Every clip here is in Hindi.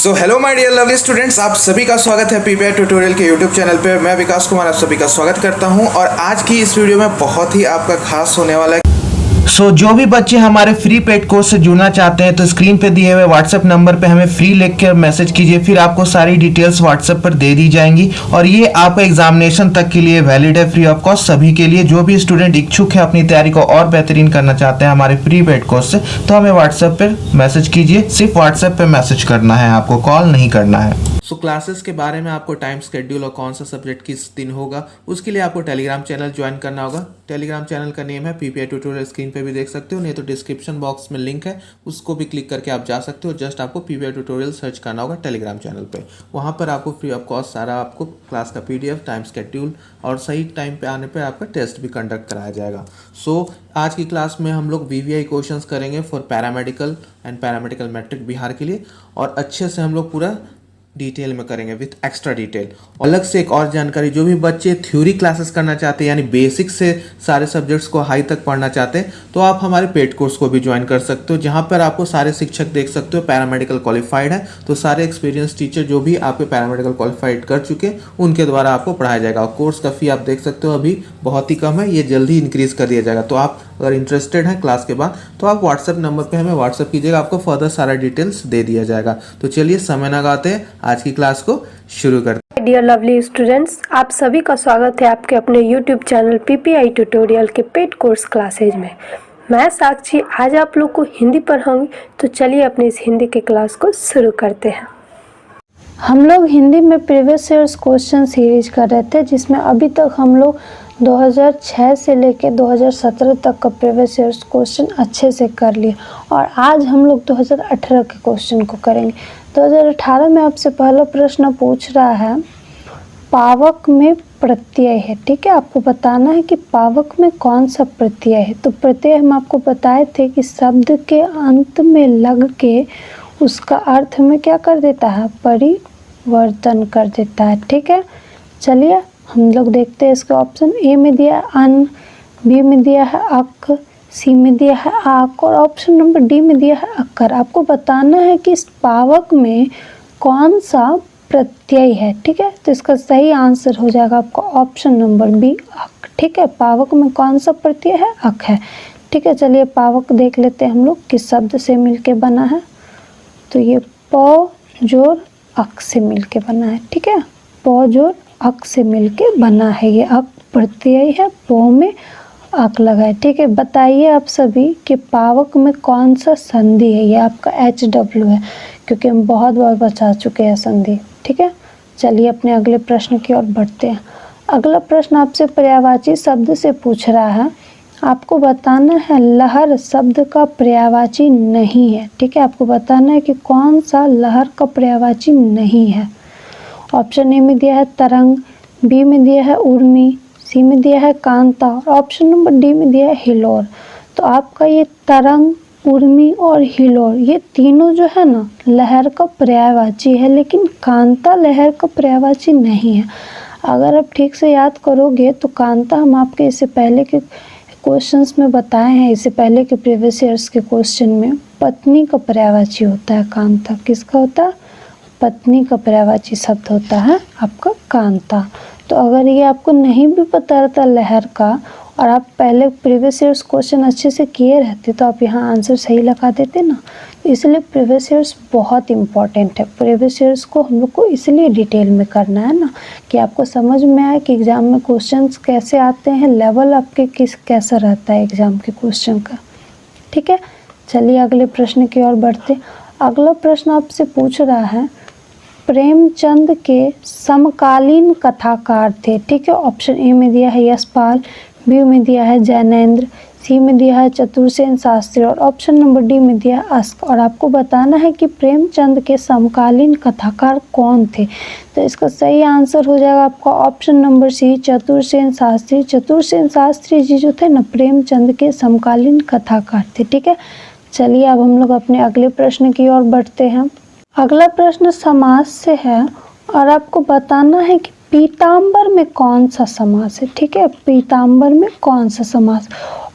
So hello my dear lovely students, आप सभी का स्वागत है पीपीआई ट्यूटोरियल के यूट्यूब चैनल पे। मैं विकास कुमार आप सभी का स्वागत करता हूं और आज की इस वीडियो में बहुत ही आपका खास होने वाला है। जो भी बच्चे हमारे फ्री पेड कोर्स से जुड़ना चाहते हैं तो स्क्रीन पे दिए हुए व्हाट्सएप नंबर पे हमें फ्री लिख कर मैसेज कीजिए, फिर आपको सारी डिटेल्स व्हाट्सएप पर दे दी जाएंगी और ये आपका एग्जामिनेशन तक के लिए वैलिड है, फ्री ऑफ कॉस्ट सभी के लिए। जो भी स्टूडेंट इच्छुक है अपनी तैयारी को और बेहतरीन करना चाहते हैं हमारे फ्री पेड कोर्स से, तो हमें व्हाट्सएप पर मैसेज कीजिए। सिर्फ व्हाट्सएप पर मैसेज करना है, आपको कॉल नहीं करना है। क्लासेस के बारे में आपको टाइम शेड्यूल और कौन सा सब्जेक्ट किस दिन होगा उसके लिए आपको टेलीग्राम चैनल ज्वाइन करना होगा। टेलीग्राम चैनल का नेम है पीपीआई ट्यूटोरियल, स्क्रीन पे भी देख सकते हो, नहीं तो डिस्क्रिप्शन बॉक्स में लिंक है, उसको भी क्लिक करके आप जा सकते हो। जस्ट आपको पीपीआई ट्यूटोरियल सर्च करना होगा टेलीग्राम चैनल पे। वहाँ पर आपको फ्री ऑफ कॉस्ट सारा आपको क्लास का पीडीएफ, टाइम शेड्यूल और सही टाइम पे आने पर आपका टेस्ट भी कंडक्ट कराया जाएगा। आज की क्लास में हम लोग वीवीआई क्वेश्चंस करेंगे for paramedical and paramedical matric Bihar के लिए, और अच्छे से हम लोग पूरा डिटेल में करेंगे विथ एक्स्ट्रा डिटेल। अलग से एक और जानकारी, जो भी बच्चे थ्योरी क्लासेस करना चाहते हैं यानी बेसिक से सारे सब्जेक्ट्स को हाई तक पढ़ना चाहते हैं तो आप हमारे पेड कोर्स को भी ज्वाइन कर सकते हो, जहां पर आपको सारे शिक्षक देख सकते हो पैरामेडिकल क्वालिफाइड है, तो सारे एक्सपीरियंस टीचर जो भी आपके पैरामेडिकल क्वालिफाइड कर चुके उनके द्वारा आपको पढ़ाया जाएगा। और कोर्स का फी आप देख सकते हो अभी बहुत ही कम है, ये जल्दी इंक्रीज कर दिया जाएगा। तो आप अगर इंटरेस्टेड हैं क्लास के बाद तो आप व्हाट्सएप नंबर पे हमें व्हाट्सएप कीजिएगा, आपको फर्दर सारा डिटेल्स दे दिया जाएगा। तो चलिए समय ना गाते हैं, आज की क्लास को शुरू करते हैं। डियर लवली स्टूडेंट्स, आप सभी का स्वागत है आपके अपने यूट्यूब चैनल पीपीआई ट्यूटोरियल के पेड कोर्स क्लासेज में। मैं साक्षी आज आप लोग को हिंदी पढ़ाऊंगी, तो चलिए अपनी इस हिंदी के क्लास को शुरू करते हैं। हम लोग हिंदी में प्रीवियस ईयर्स क्वेश्चन सीरीज कर रहे थे, जिसमें अभी तक हम लोग 2006 से लेकर 2017 तक का प्रीवियस ईयर्स क्वेश्चन अच्छे से कर लिए और आज हम लोग 2018 के क्वेश्चन को करेंगे। 2018 में आपसे पहला प्रश्न पूछ रहा है पावक में प्रत्यय है, ठीक है। आपको बताना है कि पावक में कौन सा प्रत्यय है। तो प्रत्यय हम आपको बताए थे कि शब्द के अंत में लग के उसका अर्थ में क्या कर देता है, परिवर्तन कर देता है, ठीक है। चलिए हम लोग देखते हैं इसका ऑप्शन। ए में दिया है अन, बी में दिया है अक, सी में दिया है आक और ऑप्शन नंबर डी में दिया है अक्कर। आपको बताना है कि इस पावक में कौन सा प्रत्यय है, ठीक है। तो इसका सही आंसर हो जाएगा आपका ऑप्शन नंबर बी अक, ठीक है। पावक में कौन सा प्रत्यय है, अक है, ठीक है। चलिए पावक देख लेते हैं हम लोग किस शब्द से मिलके बना है। तो ये प जोड़ अक से मिलके बना है, ठीक है। प जोड़ अक से मिलके बना है, ये अक प्रत्यय है, प में अक लगा है, ठीक है। बताइए आप सभी कि पावक में कौन सा संधि है। ये आपका HW है, क्योंकि हम बहुत बार बचा चुके हैं संधि, ठीक है। चलिए अपने अगले प्रश्न की ओर बढ़ते हैं। अगला प्रश्न आपसे पर्यायवाची शब्द से पूछ रहा है। आपको बताना है लहर शब्द का पर्यायवाची नहीं है, ठीक है। आपको बताना है कि कौन सा लहर का पर्यायवाची नहीं है। ऑप्शन ए में दिया है तरंग, बी में दिया है उर्मी, सी में दिया है कांता और ऑप्शन नंबर डी में दिया है हिलोर। तो आपका ये तरंग, उर्मी और हिलोर ये तीनों जो है ना लहर का पर्यायवाची है, लेकिन कांता लहर का पर्यायवाची नहीं है। अगर आप ठीक से याद करोगे तो कांता हम आपके इससे पहले के क्वेश्चंस में बताए हैं, इससे पहले के प्रीवियस ईयर्स के क्वेश्चन में पत्नी का पर्यायवाची होता है कांता। किसका होता है, पत्नी का पर्यायवाची शब्द होता है आपका कांता। तो अगर ये आपको नहीं भी पता रहता लहर का और आप पहले प्रीवियस ईयर्स क्वेश्चन अच्छे से किए रहते तो आप यहाँ आंसर सही लगा देते ना। तो इसलिए प्रीवियस ईयर्स बहुत इंपॉर्टेंट है। प्रीवियस ईयर्स को हम लोग को इसलिए डिटेल में करना है ना, कि आपको समझ में आए कि एग्ज़ाम में क्वेश्चंस कैसे आते हैं, लेवल आपके कैसा रहता है एग्ज़ाम के क्वेश्चन का, ठीक है। चलिए अगले प्रश्न की ओर बढ़ते। अगला प्रश्न आपसे पूछ रहा है प्रेमचंद के समकालीन कथाकार थे, ठीक है। ऑप्शन ए में दिया है यशपाल, बी में दिया है जैनेंद्र, सी में दिया है चतुर्सेन शास्त्री और ऑप्शन नंबर डी में दिया है अश्क। और आपको बताना है कि प्रेमचंद के समकालीन कथाकार कौन थे। तो इसका सही आंसर हो जाएगा आपका option number C Chatursen Shastri. Chatursen Shastri ji जो थे ना प्रेमचंद के समकालीन कथाकार थे, ठीक है। चलिए अब हम लोग अपने अगले प्रश्न की ओर बढ़ते हैं। अगला प्रश्न समास से है और आपको बताना है कि पीताम्बर में कौन सा समास है, ठीक है। पीताम्बर में कौन सा समास।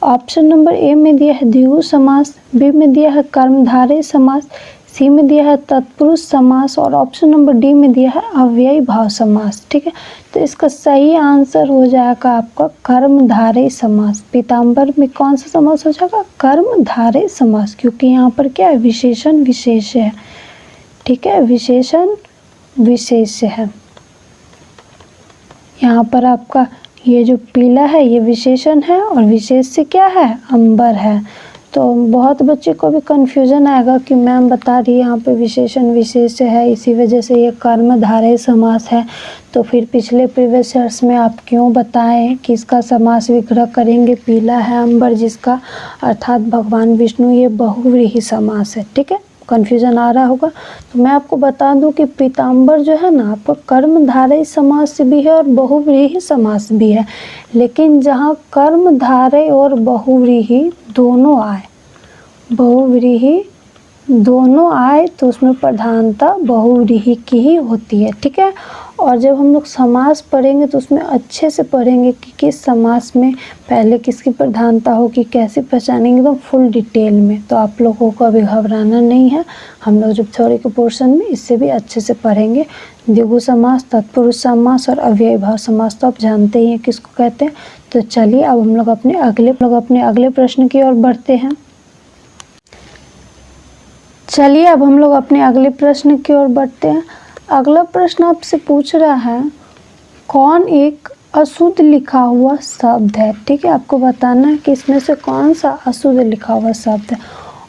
ऑप्शन नंबर ए में दिया है द्विगु समास, बी में दिया है कर्मधारय समास, सी में दिया है तत्पुरुष समास और ऑप्शन नंबर डी में दिया है अव्ययी भाव समास। ठीक है, तो इसका सही आंसर हो जाएगा आपका कर्मधारय समास। पीताम्बर में कौन सा समास हो जाएगा? कर्मधारय समास, क्योंकि यहाँ पर क्या है? विशेषण विशेष्य है। ठीक है, विशेषण विशेष्य है। यहाँ पर आपका ये जो पीला है ये विशेषण है और विशेष्य क्या है? अंबर है। तो बहुत बच्चे को भी कन्फ्यूजन आएगा कि मैम बता रही है यहाँ पे विशेषण विशेष्य है, इसी वजह से ये कर्मधारय समास है। तो फिर पिछले प्रीवियस ईयर्स में आप क्यों बताएं कि इसका समास विग्रह करेंगे? पीला है अंबर जिसका, अर्थात भगवान विष्णु, ये बहुव्रीहि समास है। ठीक है, कन्फ्यूजन आ रहा होगा। तो मैं आपको बता दूं कि पीताम्बर जो है ना आपका कर्मधारय समास भी है और बहुव्रीहि समास भी है, लेकिन जहाँ कर्मधारय और बहुव्रीहि दोनों आए, बहुव्रीहि दोनों आए तो उसमें प्रधानता बहुव्रीहि की ही होती है। ठीक है, और जब हम लोग समास पढ़ेंगे तो उसमें अच्छे से पढ़ेंगे कि किस समास में पहले किसकी प्रधानता होगी, कैसे पहचानेंगे, एकदम फुल डिटेल में। तो आप लोगों को अभी घबराना नहीं है, हम लोग जब थ्योरी के पोर्शन में इससे भी अच्छे से पढ़ेंगे। द्विगु समास, तत्पुरुष समास और अव्ययी भाव समास तो आप जानते ही हैं किसको कहते हैं। तो चलिए अब हम लोग अपने अगले प्रश्न की ओर बढ़ते हैं। चलिए अब हम लोग अपने अगले प्रश्न की ओर बढ़ते हैं। अगला प्रश्न आपसे पूछ रहा है कौन एक अशुद्ध लिखा हुआ शब्द है। ठीक है, आपको बताना है कि इसमें से कौन सा अशुद्ध लिखा हुआ शब्द है।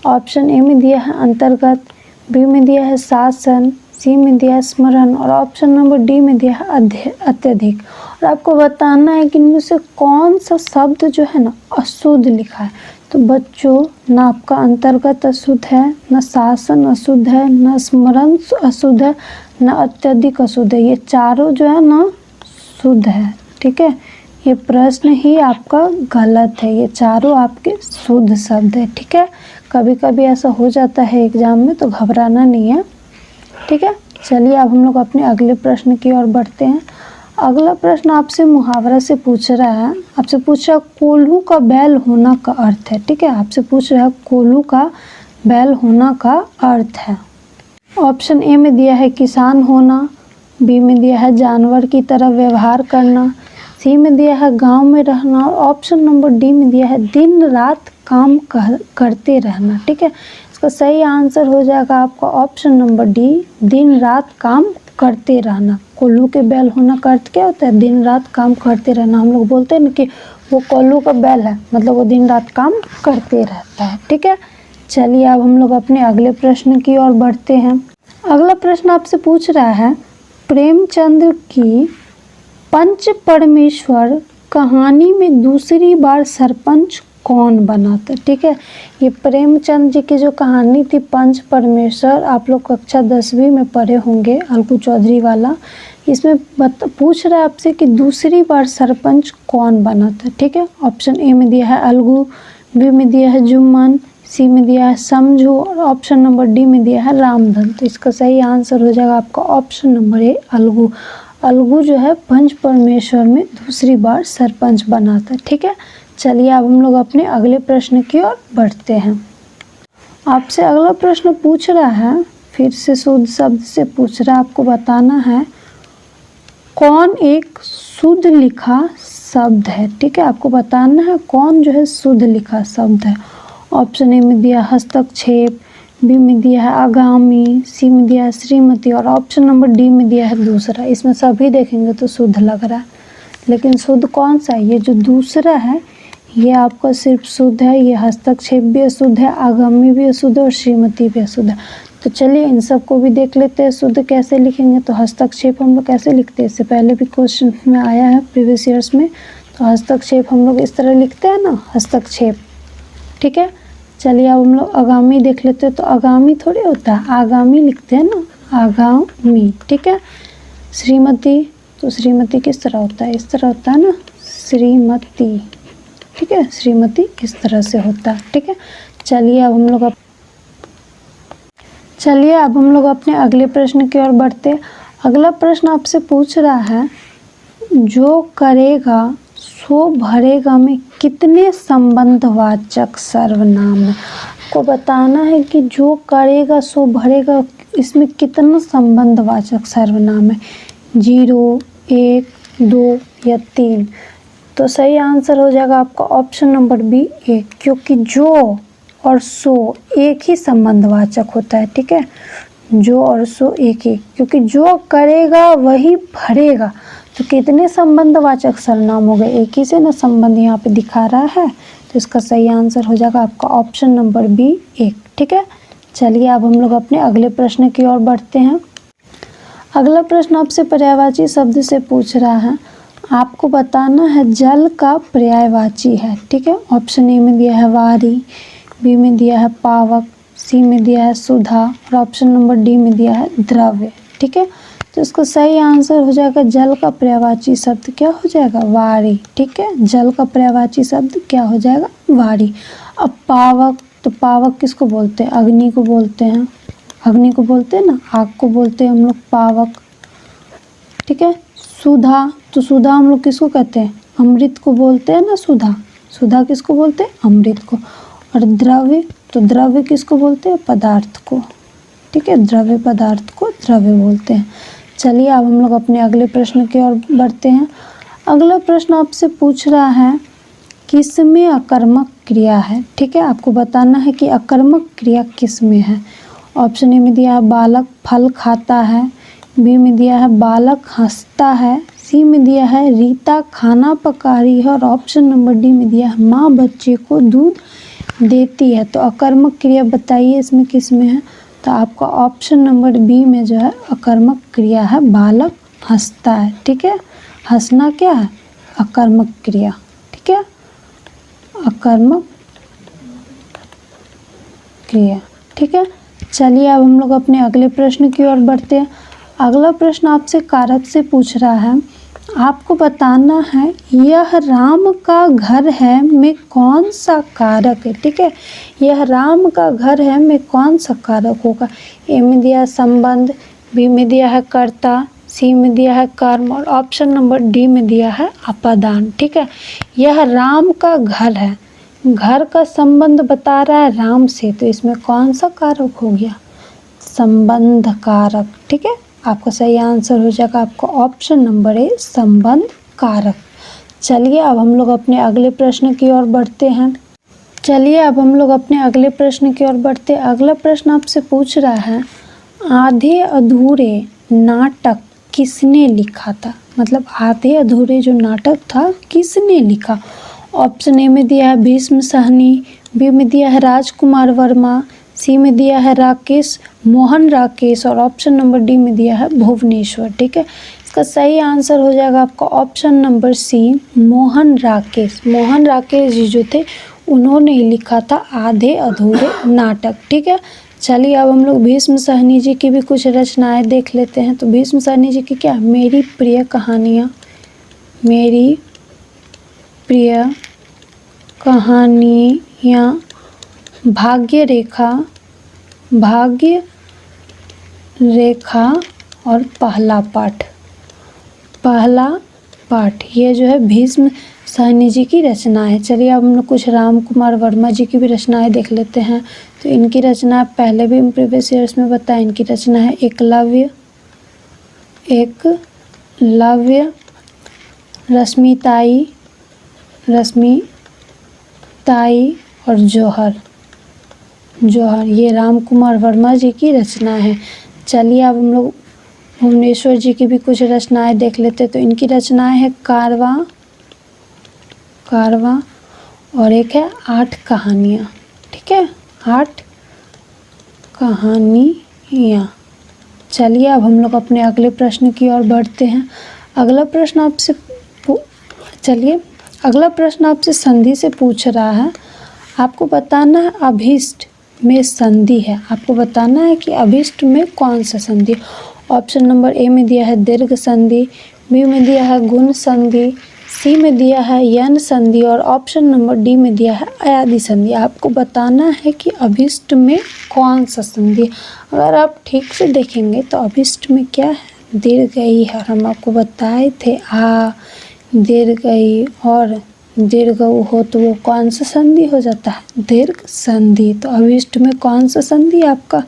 ऑप्शन ए में दिया है अंतर्गत, बी में दिया है शासन, सी में दिया है स्मरण और ऑप्शन नंबर डी में दिया है अत्यधिक। और आपको बताना है कि इनमें से कौन सा शब्द जो है ना अशुद्ध लिखा है। तो बच्चों, ना आपका अंतर्गत अशुद्ध है, ना शासन अशुद्ध है, ना स्मरण अशुद्ध है, ना अत्यधिक अशुद्ध है। ये चारों जो है ना शुद्ध है। ठीक है, ये प्रश्न ही आपका गलत है, ये चारों आपके शुद्ध शब्द है। ठीक है, कभी कभी ऐसा हो जाता है एग्जाम में, तो घबराना नहीं है। ठीक है, चलिए अब हम लोग अपने अगले प्रश्न की ओर बढ़ते हैं। अगला प्रश्न आपसे मुहावरा से पूछ रहा है, आपसे पूछ रहा है कोल्हू का बैल होना का अर्थ है। ठीक है, आपसे पूछ रहा है कोल्हू का बैल होना का अर्थ है। ऑप्शन ए में दिया है किसान होना, बी में दिया है जानवर की तरह व्यवहार करना, सी में दिया है गांव में रहना और ऑप्शन नंबर डी में दिया है दिन रात काम करते रहना। ठीक है, इसका सही आंसर हो जाएगा आपका ऑप्शन नंबर डी, दिन रात काम करते रहना। कोल्हू के बैल होना का अर्थ क्या होता है? दिन रात काम करते रहना। हम लोग बोलते हैं ना कि वो कोल्हू का बैल है, मतलब वो दिन रात काम करते रहता है। ठीक है, चलिए अब हम लोग अपने अगले प्रश्न की ओर बढ़ते हैं। अगला प्रश्न आपसे पूछ रहा है प्रेमचंद्र की पंच परमेश्वर कहानी में दूसरी बार सरपंच कौन बना था। ठीक है, ये प्रेमचंद जी की जो कहानी थी पंच परमेश्वर, आप लोग कक्षा 10वीं में पढ़े होंगे, अलगू चौधरी वाला। इसमें पूछ रहा है आपसे कि दूसरी बार सरपंच कौन बना था। ठीक है, ऑप्शन ए में दिया है अलगू, बी में दिया है जुम्मन, सी में दिया है समझू और ऑप्शन नंबर डी में दिया है रामधन। तो इसका सही आंसर हो जाएगा आपका option number A Algu. Algu जो है पंच परमेश्वर में दूसरी बार सरपंच बना था। ठीक है, चलिए अब हम लोग अपने अगले प्रश्न की ओर बढ़ते हैं। आपसे अगला प्रश्न पूछ रहा है, फिर से शुद्ध शब्द से पूछ रहा है, आपको बताना है कौन एक शुद्ध लिखा शब्द है। ठीक है, आपको बताना है कौन जो है शुद्ध लिखा शब्द है। ऑप्शन ए में दिया हस्तक्षेप, बी में दिया है आगामी, सी में दिया है श्रीमती और ऑप्शन नंबर डी में दिया है दूसरा। इसमें सभी देखेंगे तो शुद्ध लग रहा है, लेकिन शुद्ध कौन सा है? ये जो दूसरा है ये आपका सिर्फ शुद्ध है। ये हस्तक्षेप भी अशुद्ध है, आगामी भी अशुद्ध है और श्रीमती भी अशुद्ध है। तो चलिए इन सब को भी देख लेते हैं शुद्ध कैसे लिखेंगे। तो हस्तक्षेप हम लोग कैसे लिखते हैं, इससे पहले भी क्वेश्चन में आया है प्रीवियस ईयर्स में। तो हस्तक्षेप हम लोग इस तरह लिखते हैं ना, हस्तक्षेप। ठीक है, चलिए अब हम लोग आगामी देख लेते हैं। तो आगामी थोड़ी होता है, आगामी लिखते हैं ना, आगामी। ठीक है, श्रीमती, तो श्रीमती किस तरह होता है? इस तरह होता है ना, श्रीमती। ठीक है, श्रीमती इस तरह से होता है। ठीक है, चलिए अब हम लोग अपने अगले प्रश्न की ओर बढ़ते। अगला प्रश्न आपसे पूछ रहा है जो करेगा सो भरेगा में कितने संबंधवाचक सर्वनाम है। आपको बताना है कि जो करेगा सो भरेगा, इसमें कितना संबंधवाचक सर्वनाम है, 0, 1, 2 या 3। तो सही आंसर हो जाएगा आपका ऑप्शन नंबर बी 1, क्योंकि जो और सो एक ही संबंधवाचक होता है। ठीक है, जो और सो एक ही, क्योंकि जो करेगा वही भरेगा। तो कितने संबंधवाचक सर्वनाम हो गए, एक ही से ना संबंध यहाँ पे दिखा रहा है। तो इसका सही आंसर हो जाएगा आपका ऑप्शन नंबर बी 1। ठीक है, चलिए अब हम लोग अपने अगले प्रश्न की ओर बढ़ते हैं। अगला प्रश्न आपसे पर्यायवाची शब्द से पूछ रहा है, आपको बताना है जल का पर्यायवाची है। ठीक है, ऑप्शन ए में दिया है वारी, बी में दिया है पावक, सी में दिया है सुधा और ऑप्शन नंबर डी में दिया है द्रव्य। ठीक है, तो इसका सही आंसर हो जाएगा जल का पर्यायवाची शब्द क्या हो जाएगा, वारी। ठीक है, जल का पर्यायवाची शब्द क्या हो जाएगा, वारी। अब पावक, तो पावक किसको बोलते हैं, अग्नि को बोलते हैं, अग्नि को बोलते हैं ना, आग को बोलते हैं हम लोग पावक। ठीक है, सुधा, तो सुधा हम लोग किसको कहते हैं, अमृत को बोलते हैं ना, सुधा, सुधा किसको बोलते हैं, अमृत को। और द्रव्य, तो द्रव्य किसको बोलते हैं, पदार्थ को। ठीक है, द्रव्य पदार्थ को द्रव्य बोलते हैं। चलिए अब हम लोग अपने अगले प्रश्न की ओर बढ़ते हैं। अगला प्रश्न आपसे पूछ रहा है किसमें अकर्मक क्रिया है। ठीक है, आपको बताना है कि अकर्मक क्रिया किसमें है। ऑप्शन ए में दिया है बालक फल खाता है, बी में दिया है बालक हंसता है, सी में दिया है रीता खाना पका रही है और ऑप्शन नंबर डी में दिया है माँ बच्चे को दूध देती है। तो अकर्मक क्रिया बताइए इसमें किस में है। तो आपका ऑप्शन नंबर बी में जो है अकर्मक क्रिया है, बालक हंसता है। ठीक है, हंसना क्या है, अकर्मक क्रिया। ठीक है, अकर्मक क्रिया। ठीक है, चलिए अब हम लोग अपने अगले प्रश्न की ओर बढ़ते हैं। अगला प्रश्न आपसे कारक से पूछ रहा है, आपको बताना है यह राम का घर है में कौन सा कारक है। ठीक है, यह राम का घर है में कौन सा कारक होगा। ए में दिया है संबंध, बी में दिया है कर्ता, सी में दिया है कर्म और ऑप्शन नंबर डी में दिया है अपादान। ठीक है, यह राम का घर है, घर का संबंध बता रहा है राम से, तो इसमें कौन सा कारक हो गया, संबंध कारक। ठीक है, आपका सही आंसर हो जाएगा आपका ऑप्शन नंबर ए, संबंध कारक। चलिए अब हम लोग अपने अगले प्रश्न की ओर बढ़ते हैं। चलिए अब हम लोग अपने अगले प्रश्न की ओर बढ़ते हैं। अगला प्रश्न आपसे पूछ रहा है आधे अधूरे नाटक किसने लिखा था। मतलब आधे अधूरे जो नाटक था किसने लिखा। ऑप्शन ए में दिया है भीष्म सहनी, बी में दिया है राजकुमार वर्मा, सी में दिया है राकेश मोहन राकेश और ऑप्शन नंबर डी में दिया है भुवनेश्वर। ठीक है, इसका सही आंसर हो जाएगा आपका option number C, Mohan Rakesh. Mohan Rakesh ji जो थे उन्होंने ही लिखा था आधे अधूरे नाटक। ठीक है, चलिए अब हम लोग भीष्म सहनी जी की भी कुछ रचनाएं देख लेते हैं। तो भीष्म सहनी जी की क्या, मेरी प्रिय कहानियाँ, मेरी प्रिय कहानियाँ, भाग्य रेखा, भाग्य रेखा और पहला पाठ, पहला पाठ, ये जो है भीष्म सहनी जी की रचना है। चलिए अब हम लोग कुछ राम कुमार वर्मा जी की भी रचनाएं देख लेते हैं। तो इनकी रचना पहले भी प्रीवियस ईयर्स में बताया, इनकी रचना है एकलव्य, एकलव्य, रश्मिताई, रश्मिताई और जौहर, जौहर, ये राम कुमार वर्मा जी की रचना है। चलिए अब हम लोग भुवनेश्वर जी की भी कुछ रचनाएं देख लेते। तो इनकी रचनाएं है कारवां, कारवां और एक है 8 कहानियाँ। ठीक है, 8 कहानियाँ। चलिए अब हम लोग अपने अगले प्रश्न की ओर बढ़ते हैं। अगला प्रश्न आपसे अगला प्रश्न आपसे संधि से पूछ रहा है। आपको बताना है अभीष्ट में संधि है, आपको बताना है कि अभीष्ट में कौन सा संधि। ऑप्शन नंबर ए में दिया है दीर्घ संधि, बी में दिया है गुण संधि, सी में दिया है यन संधि और ऑप्शन नंबर डी में दिया है अयादि संधि। आपको बताना है कि अभीष्ट में कौन सा संधि। अगर आप ठीक से देखेंगे तो अभीष्ट में क्या है, दीर्घ ई है। हम आपको बताए थे आ, दीर्घ ई और दीर्घ हो तो वो कौन सा संधि हो जाता है? दीर्घ संधि। तो अभिष्ट में कौन सा संधि है आपका?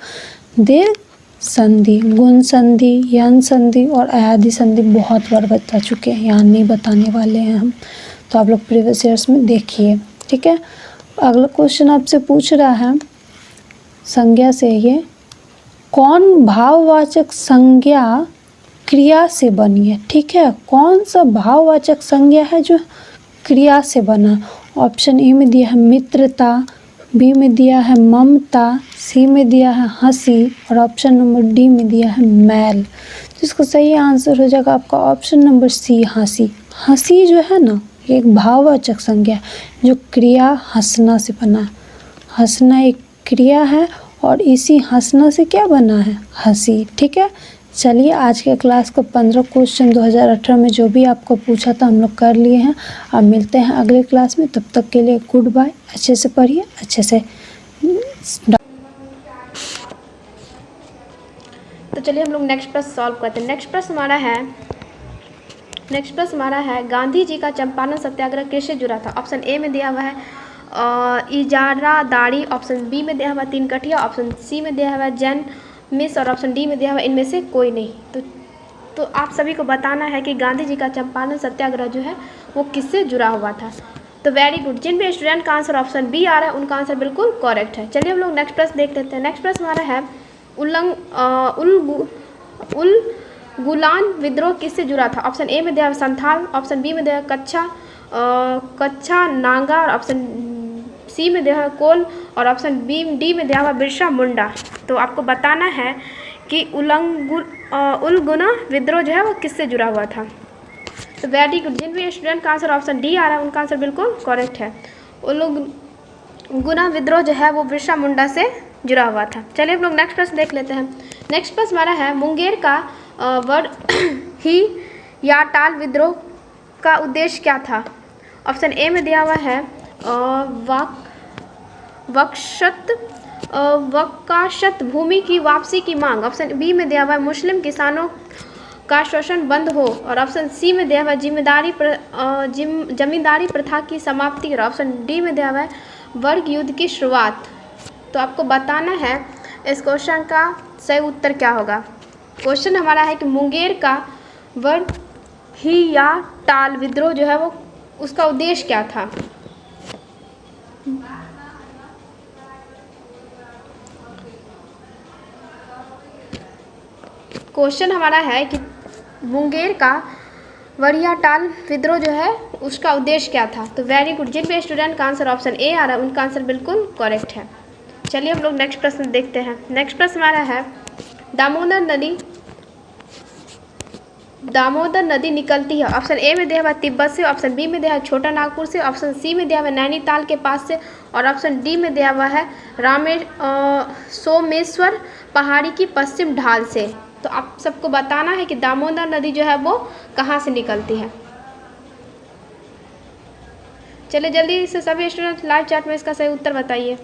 दीर्घ संधि। गुण संधि, यन संधि और अयादि संधि बहुत बार बता चुके हैं, यहाँ नहीं बताने वाले हैं हम, तो आप लोग प्रीवियस ईयर्स में देखिए। ठीक है, अगला क्वेश्चन आपसे पूछ रहा है संज्ञा से, ये कौन भाववाचक संज्ञा क्रिया से बनी है? ठीक है, कौन सा भाववाचक संज्ञा है जो क्रिया से बना? ऑप्शन ए में दिया है मित्रता, बी में दिया है ममता, सी में दिया है हंसी और ऑप्शन नंबर डी में दिया है मैल। तो इसका सही आंसर हो जाएगा आपका ऑप्शन नंबर सी, हंसी। हंसी जो है ना, एक भाववाचक संज्ञा है जो क्रिया हंसना से बना है। हंसना एक क्रिया है और इसी हंसना से क्या बना है? हंसी। ठीक है, चलिए आज के क्लास का 15 क्वेश्चन 2018 में जो भी आपको पूछा था हम लोग कर लिए हैं। अब मिलते हैं अगले क्लास में, तब तक के लिए गुड बाय। अच्छे से पढ़िए, अच्छे से। तो चलिए हम लोग नेक्स्ट प्रश्न सॉल्व करते हैं। नेक्स्ट प्रश्न हमारा है गांधी जी का चंपारण सत्याग्रह किससे जुड़ा था? ऑप्शन ए में दिया हुआ है इजारादारी, ऑप्शन बी में दिया हुआ 3 कठिया, ऑप्शन सी में दिया हुआ जैन मिस और ऑप्शन डी में दिया हुआ इनमें से कोई नहीं। तो आप सभी को बताना है कि गांधी जी का चंपारण सत्याग्रह जो है वो किससे जुड़ा हुआ था। तो वेरी गुड, जिन भी स्टूडेंट का आंसर ऑप्शन बी आ रहा है उनका आंसर बिल्कुल करेक्ट है। चलिए हम लोग नेक्स्ट प्रश्न देख लेते हैं। नेक्स्ट प्रश्न हमारा है गुलान विद्रोह किससे जुड़ा था? ऑप्शन ए में दिया हुआ संथाल, ऑप्शन बी में दिया हुआ कच्छा नागा और ऑप्शन सी में दिया हुआ कोल और ऑप्शन डी में दिया हुआ बिरसा मुंडा। तो आपको बताना है कि उलगुना विद्रोह जो है वो किससे जुड़ा हुआ था। तो वेरी गुड, जिन भी स्टूडेंट का आंसर ऑप्शन डी आ रहा है उनका आंसर बिल्कुल करेक्ट है। उलगुना विद्रोह जो है वो बिरसा मुंडा से जुड़ा हुआ था। चलिए हम लोग नेक्स्ट प्रश्न देख लेते हैं। नेक्स्ट प्रश्न हमारा है मुंगेर का वर्ड ही या टाल विद्रोह का उद्देश्य क्या था? ऑप्शन ए में दिया हुआ है वकाशत भूमि की वापसी की मांग, ऑप्शन बी में दिया हुआ है मुस्लिम किसानों का शोषण बंद हो और ऑप्शन सी में दिया हुआ है जमींदारी प्रथा की समाप्ति और ऑप्शन डी में दिया हुआ है वर्ग युद्ध की शुरुआत। तो आपको बताना है इस क्वेश्चन का सही उत्तर क्या होगा। क्वेश्चन हमारा है कि मुंगेर का वर्ग ही या टाल विद्रोह जो है वो उसका उद्देश्य क्या था। क्वेश्चन हमारा है कि मुंगेर का वरिया टाल विद्रोह जो है उसका उद्देश्य क्या था। तो वेरी गुड, जिन भी स्टूडेंट का आंसर ऑप्शन ए आ रहा है उनका आंसर बिल्कुल करेक्ट है। चलिए हम लोग नेक्स्ट प्रश्न देखते हैं। नेक्स्ट प्रश्न हमारा है दामोदर नदी निकलती है। ऑप्शन ए में दिया हुआ तिब्बत से, ऑप्शन बी में दिया हुआ छोटा नागपुर से, ऑप्शन सी में दिया हुआ नैनीताल के पास से और ऑप्शन डी में दिया हुआ है सोमेश्वर पहाड़ी की पश्चिम ढाल से। तो आप सबको बताना है कि दामोदर नदी जो है वो कहाँ से निकलती है। चलिए जल्दी से सभी स्टूडेंट लाइव चैट में इसका सही उत्तर बताइए।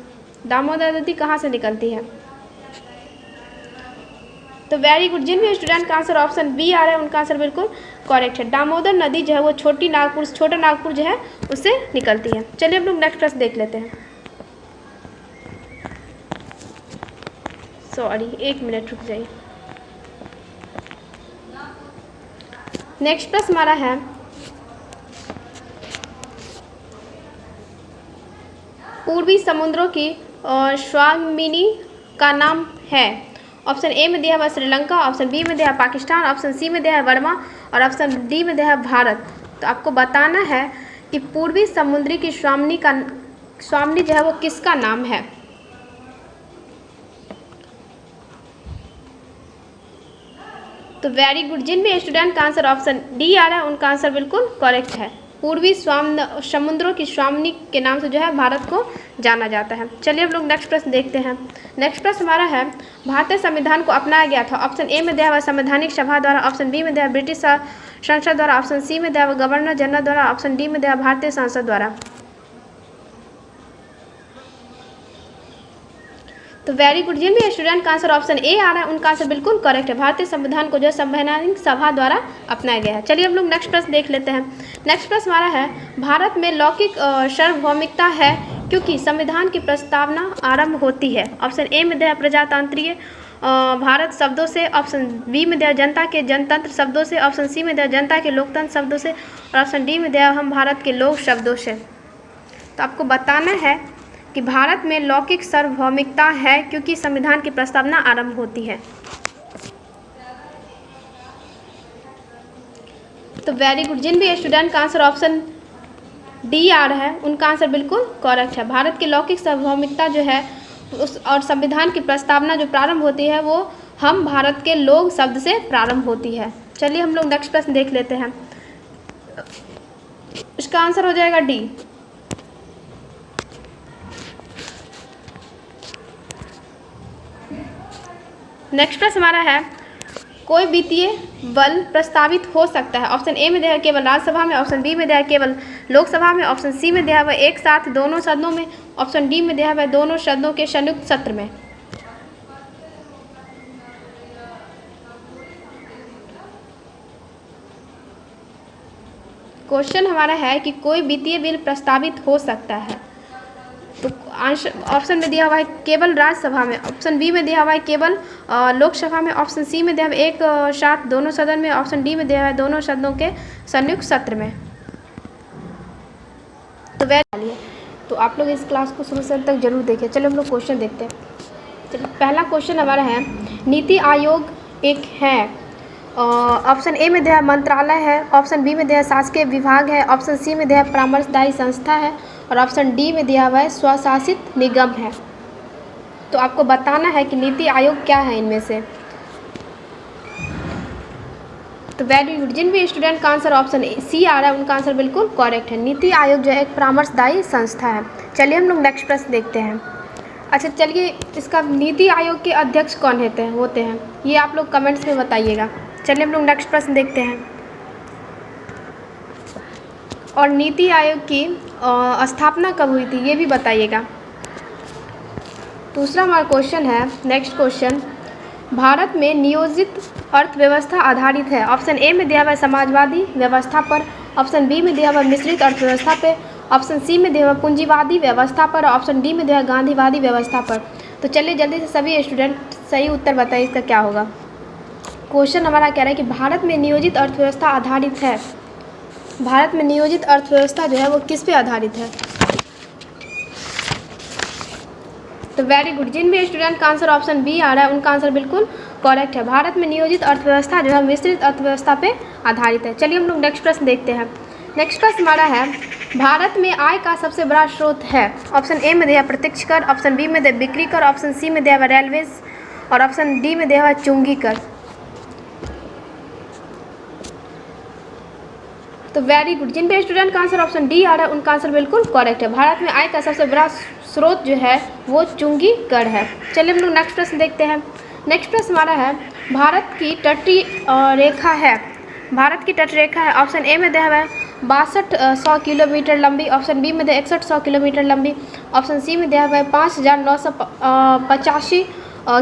दामोदर नदी कहाँ से निकलती है? तो वेरी गुड, जिन भी स्टूडेंट का आंसर ऑप्शन बी आ रहा है उनका आंसर बिल्कुल करेक्ट है। दामोदर नदी जो है वो छोटा नागपुर जो है उससे निकलती है। चलिए हम लोग नेक्स्ट प्रश्न देख लेते हैं। सॉरी, 1 मिनट रुक जाइए। नेक्स्ट प्रश्न हमारा है पूर्वी समुद्रों की स्वामिनी का नाम है। ऑप्शन ए में दिया हुआ श्रीलंका, ऑप्शन बी में दिया है पाकिस्तान, ऑप्शन सी में दिया है वर्मा और ऑप्शन डी में दिया है भारत। तो आपको बताना है कि पूर्वी समुद्री की स्वामिनी जो है वो किसका नाम है। तो वेरी गुड, जिन भी स्टूडेंट का आंसर ऑप्शन डी आ रहा है उनका आंसर बिल्कुल करेक्ट है। पूर्वी समुद्रों की स्वामिनी के नाम से जो है भारत को जाना जाता है। चलिए हम लोग नेक्स्ट प्रश्न देखते हैं। नेक्स्ट प्रश्न हमारा है भारतीय संविधान को अपनाया गया था। ऑप्शन ए में दिया हुआ संवैधानिक सभा द्वारा, ऑप्शन बी में दिया ब्रिटिश संसद द्वारा, ऑप्शन सी में दिया हुआ गवर्नर जनरल द्वारा, ऑप्शन डी में दिया भारतीय संसद द्वारा। तो वेरी गुड। जिन भी स्टूडेंट का आंसर ऑप्शन ए आ रहा है उनका आंसर बिल्कुल करेक्ट है। भारतीय संविधान को जो संवैधानिक सभा द्वारा अपनाया गया है। चलिए हम लोग नेक्स्ट प्रश्न देख लेते हैं। नेक्स्ट प्रश्न हमारा है, भारत में लौकिक सार्वभौमिकता है क्योंकि संविधान की प्रस्तावना आरंभ होती है। ऑप्शन ए में दिया प्रजातांत्रिक भारत शब्दों से, ऑप्शन बी में दिया जनता के जनतंत्र शब्दों से, ऑप्शन सी में दिया जनता के लोकतंत्र शब्दों से, और ऑप्शन डी में दिया हम भारत के लोक शब्दों से। तो आपको बताना है कि भारत में लौकिक सार्वभौमिकता है क्योंकि संविधान की प्रस्तावना आरंभ होती है। तो वेरी गुड। जिन भी स्टूडेंट का आंसर ऑप्शन डी आ रहा है उनका आंसर बिल्कुल करेक्ट है। भारत की लौकिक सार्वभौमिकता जो है उस और संविधान की प्रस्तावना जो प्रारंभ होती है वो हम भारत के लोग शब्द से प्रारंभ होती है। चलिए हम लोग नेक्स्ट प्रश्न देख लेते हैं। इसका आंसर हो जाएगा डी। नेक्स्ट प्रश्न हमारा है, कोई वित्तीय बल प्रस्तावित हो सकता है। ऑप्शन ए में दिया है केवल राज्यसभा में, ऑप्शन बी में दिया है केवल लोकसभा में, ऑप्शन सी में दिया हुआ एक साथ दोनों सदनों में, ऑप्शन डी में दिया हुआ दोनों सदनों के संयुक्त सत्र में। क्वेश्चन हमारा है कि कोई वित्तीय बिल प्रस्तावित हो सकता है। तो आंसर ऑप्शन में दिया हुआ है केवल राज्यसभा में, ऑप्शन बी में दिया हुआ है केवल लोकसभा में, ऑप्शन सी में दिया हुआ है एक साथ दोनों सदन में, ऑप्शन डी में दिया हुआ है दोनों सदनों के संयुक्त सत्र में। तो वह तो आप लोग इस क्लास को शुरू से अंत तक जरूर देखें। चलो हम लोग क्वेश्चन देखते हैं। चलिए पहला क्वेश्चन हमारा है, नीति आयोग एक है। ऑप्शन ए में दिया है मंत्रालय है, ऑप्शन बी में दिया है शासकीय विभाग है, ऑप्शन सी में दिया है परामर्शदायी संस्था है, और ऑप्शन डी में दिया हुआ है स्वशासित निगम है। तो आपको बताना है कि नीति आयोग क्या है इनमें से। तो वेरी गुड। जिन भी स्टूडेंट का आंसर ऑप्शन सी आ रहा है उनका आंसर बिल्कुल करेक्ट है। नीति आयोग जो है एक परामर्शदायी संस्था है। चलिए हम लोग नेक्स्ट प्रश्न देखते हैं। अच्छा चलिए, इसका नीति आयोग के अध्यक्ष कौन होते हैं ये आप लोग कमेंट्स में बताइएगा। चलिए हम लोग नेक्स्ट प्रश्न देखते हैं। और नीति आयोग की स्थापना कब हुई थी ये भी बताइएगा। दूसरा हमारा क्वेश्चन है, नेक्स्ट क्वेश्चन, भारत में नियोजित अर्थव्यवस्था आधारित है। ऑप्शन ए में दिया हुआ है समाजवादी व्यवस्था पर, ऑप्शन बी में दिया हुआ है मिश्रित अर्थव्यवस्था पे, ऑप्शन सी में दिया हुआ है पूंजीवादी व्यवस्था पर, ऑप्शन डी में दिया है गांधीवादी व्यवस्था पर। तो चलिए जल्दी से सभी स्टूडेंट सही उत्तर बताइए इसका क्या होगा। क्वेश्चन हमारा कह रहा है कि भारत में नियोजित अर्थव्यवस्था आधारित है। भारत में नियोजित अर्थव्यवस्था जो है वो किस पे आधारित है। तो वेरी गुड। जिन भी स्टूडेंट का आंसर ऑप्शन बी आ रहा है उनका आंसर बिल्कुल करेक्ट है। भारत में नियोजित अर्थव्यवस्था जो है मिश्रित अर्थव्यवस्था पे आधारित है। चलिए हम लोग नेक्स्ट प्रश्न देखते हैं। नेक्स्ट प्रश्न हमारा है, भारत में आय का सबसे बड़ा स्रोत है। ऑप्शन ए में दिया प्रत्यक्ष कर, ऑप्शन बी में दिया बिक्री कर, ऑप्शन सी में दिया हुआ रेलवेज, और ऑप्शन डी में दिया हुआ चुंगी कर। तो वेरी गुड। जिन भी स्टूडेंट का आंसर ऑप्शन डी आ रहा है उनका आंसर बिल्कुल करेक्ट है। भारत में आय का सबसे बड़ा स्रोत जो है वो चुंगी कर है। चलिए हम लोग नेक्स्ट प्रश्न देखते हैं। नेक्स्ट प्रश्न हमारा है, भारत की तटीय रेखा है। भारत की तट रेखा है। ऑप्शन ए में दिया हुआ है 6200 किलोमीटर लंबी, ऑप्शन बी में दिया 6100 किलोमीटर लंबी, ऑप्शन सी में दिया हुआ है 5985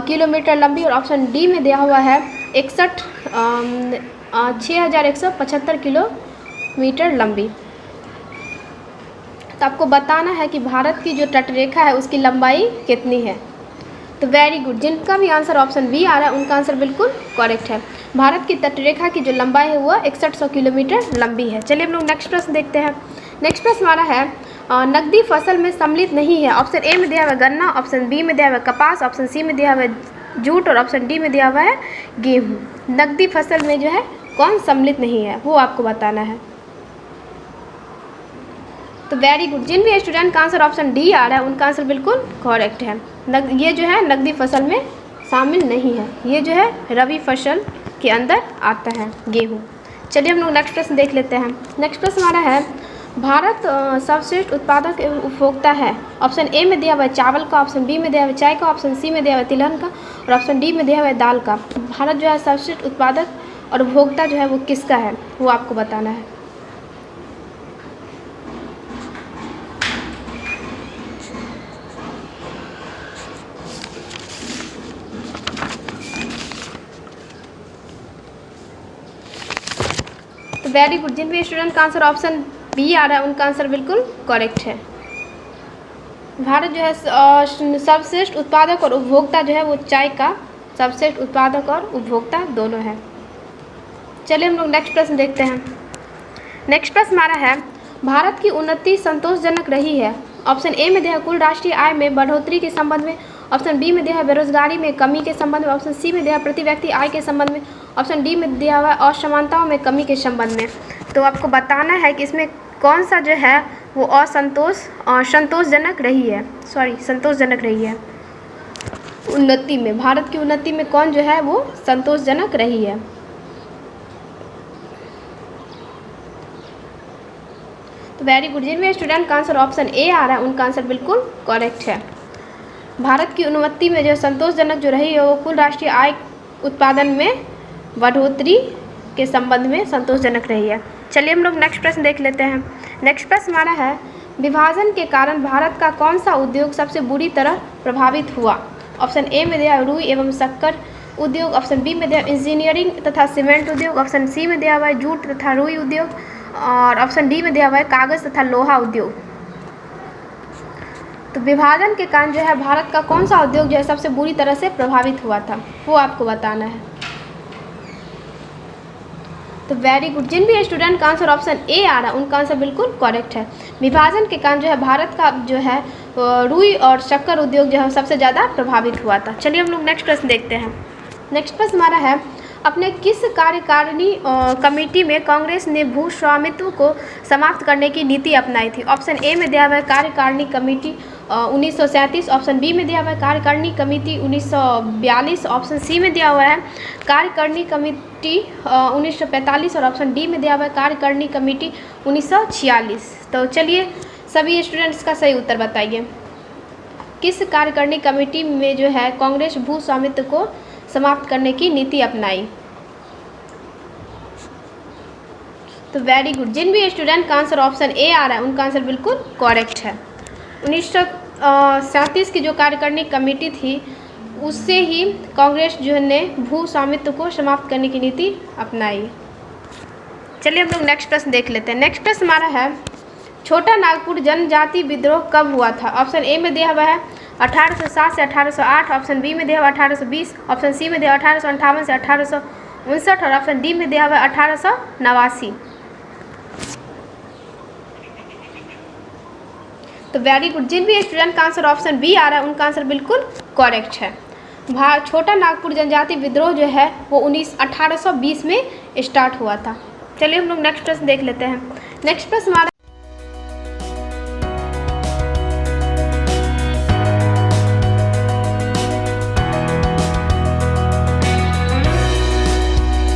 किलोमीटर लंबी, और ऑप्शन डी में दिया हुआ है 6175 किलोमीटर लंबी। तो आपको बताना है कि भारत की जो तटरेखा है उसकी लंबाई कितनी है। तो वेरी गुड। जिनका भी आंसर ऑप्शन बी आ रहा है उनका आंसर बिल्कुल करेक्ट है। भारत की तटरेखा की जो लंबाई है वो 6100 किलोमीटर लंबी है। चलिए हम लोग नेक्स्ट प्रश्न देखते हैं। नेक्स्ट प्रश्न हमारा है, नकदी फसल में सम्मिलित नहीं है। ऑप्शन ए में दिया हुआ है गन्ना, ऑप्शन बी में दिया हुआ है कपास, ऑप्शन सी में दिया हुआ है जूट, और ऑप्शन डी में दिया हुआ है गेहूँ। नकदी फसल में जो है कौन सम्मिलित नहीं है वो आपको बताना है। तो वेरी गुड। जिन भी स्टूडेंट का आंसर ऑप्शन डी आ रहा है उनका आंसर बिल्कुल करेक्ट है। ये जो है नकदी फसल में शामिल नहीं है, ये जो है रबी फसल के अंदर आता है गेहूँ। चलिए हम लोग नेक्स्ट प्रश्न देख लेते हैं। नेक्स्ट प्रश्न हमारा है, भारत सर्वश्रेष्ठ उत्पादक एवं उपभोक्ता है। ऑप्शन ए में दिया हुआ है चावल का, ऑप्शन बी में दिया हुआ है चाय का, ऑप्शन सी में दिया हुआ है तिलहन का, और ऑप्शन डी में दिया हुआ है दाल का। भारत जो है सर्वश्रेष्ठ उत्पादक और उपभोक्ता जो है वो किसका है वो आपको बताना है। Very good. जिन भी स्टूडेंट का आंसर ऑप्शन बी आ रहा है उनका आंसर बिल्कुल करेक्ट है। भारत जो है सर्वश्रेष्ठ उत्पादक और उपभोक्ता जो है वो चाय का सर्वश्रेष्ठ उत्पादक और उपभोक्ता दोनों है। चलिए हम लोग नेक्स्ट प्रश्न देखते हैं। नेक्स्ट प्रश्न हमारा है, भारत की उन्नति संतोषजनक रही है। ऑप्शन ए में दिया है कुल राष्ट्रीय आय में बढ़ोतरी के संबंध में, ऑप्शन बी में दिया है बेरोजगारी में कमी के संबंध में, ऑप्शन सी में दिया है प्रति व्यक्ति आय के संबंध में, ऑप्शन डी में दिया हुआ है असमानताओं में कमी के संबंध में। तो आपको बताना है कि इसमें कौन सा जो है वो संतोषजनक रही है, संतोषजनक रही है। उन्नति में, भारत की उन्नति में कौन जो है वो संतोषजनक रही है। तो वेरी गुड। जिनमें स्टूडेंट का आंसर ऑप्शन ए आ रहा है उनका आंसर बिल्कुल करेक्ट है। भारत की उन्नति में जो संतोषजनक जो रही है वो कुल राष्ट्रीय आय उत्पादन में बढ़ोतरी के संबंध में संतोषजनक रही है। चलिए हम लोग नेक्स्ट प्रश्न देख लेते हैं। नेक्स्ट प्रश्न हमारा है, विभाजन के कारण भारत का कौन सा उद्योग सबसे बुरी तरह प्रभावित हुआ। ऑप्शन ए में दिया रुई एवं शक्कर उद्योग, ऑप्शन बी में दिया इंजीनियरिंग तथा सीमेंट उद्योग, ऑप्शन सी में दिया हुआ है जूट तथा रुई उद्योग, और ऑप्शन डी में दिया हुआ है कागज़ तथा लोहा उद्योग। तो विभाजन के कारण जो है भारत का कौन सा उद्योग जो है सबसे बुरी तरह से प्रभावित हुआ था वो आपको बताना है। तो वेरी गुड। जिन भी स्टूडेंट का आंसर ऑप्शन ए आ रहा है उनका आंसर बिल्कुल करेक्ट है। विभाजन के कारण जो है भारत का जो है रुई और शक्कर उद्योग जो है सबसे ज़्यादा प्रभावित हुआ था। चलिए हम लोग नेक्स्ट प्रश्न देखते हैं। नेक्स्ट प्रश्न हमारा है, अपने किस कार्यकारिणी कमेटी में कांग्रेस ने भू स्वामित्व को समाप्त करने की नीति अपनाई थी। ऑप्शन ए में दिया हुआ है कार्यकारिणी कमेटी 1937, ऑप्शन बी में दिया हुआ है कार्यकारिणी कमेटी 1942, ऑप्शन सी में दिया हुआ है कार्यकारिणी कमेटी 1945 और ऑप्शन डी में दिया हुआ है कार्यकारिणी कमेटी 1946। तो चलिए सभी स्टूडेंट्स का सही उत्तर बताइए। किस कार्यकारिणी कमेटी में जो है कांग्रेस भू स्वामित्व को समाप्त करने की नीति अपनाई। तो वेरी गुड। जिन भी स्टूडेंट का आंसर ऑप्शन ए आ रहा है उनका आंसर बिल्कुल करेक्ट है। 1937 की जो कार्यकारिणी कमेटी थी उससे ही कांग्रेस जो ने भू स्वामित्व को समाप्त करने की नीति अपनाई। चलिए हम लोग नेक्स्ट प्रश्न देख लेते हैं। नेक्स्ट प्रश्न हमारा है, छोटा नागपुर जनजाति विद्रोह कब हुआ था। ऑप्शन ए में दिया हुआ है 1807 से 1808, ऑप्शन बी में दिया हुआ 1820, ऑप्शन सी में दिया 1858 से 1859 और ऑप्शन डी में दिया हुआ 1889। तो वेरी गुड। जिन भी स्टूडेंट का आंसर ऑप्शन बी आ रहा है उनका आंसर बिल्कुल करेक्ट है। छोटा नागपुर जनजाति विद्रोह जो है वो 1820 में स्टार्ट हुआ था। चलिए हम लोग नेक्स्ट प्रश्न देख लेते हैं। नेक्स्ट प्रश्न हमारा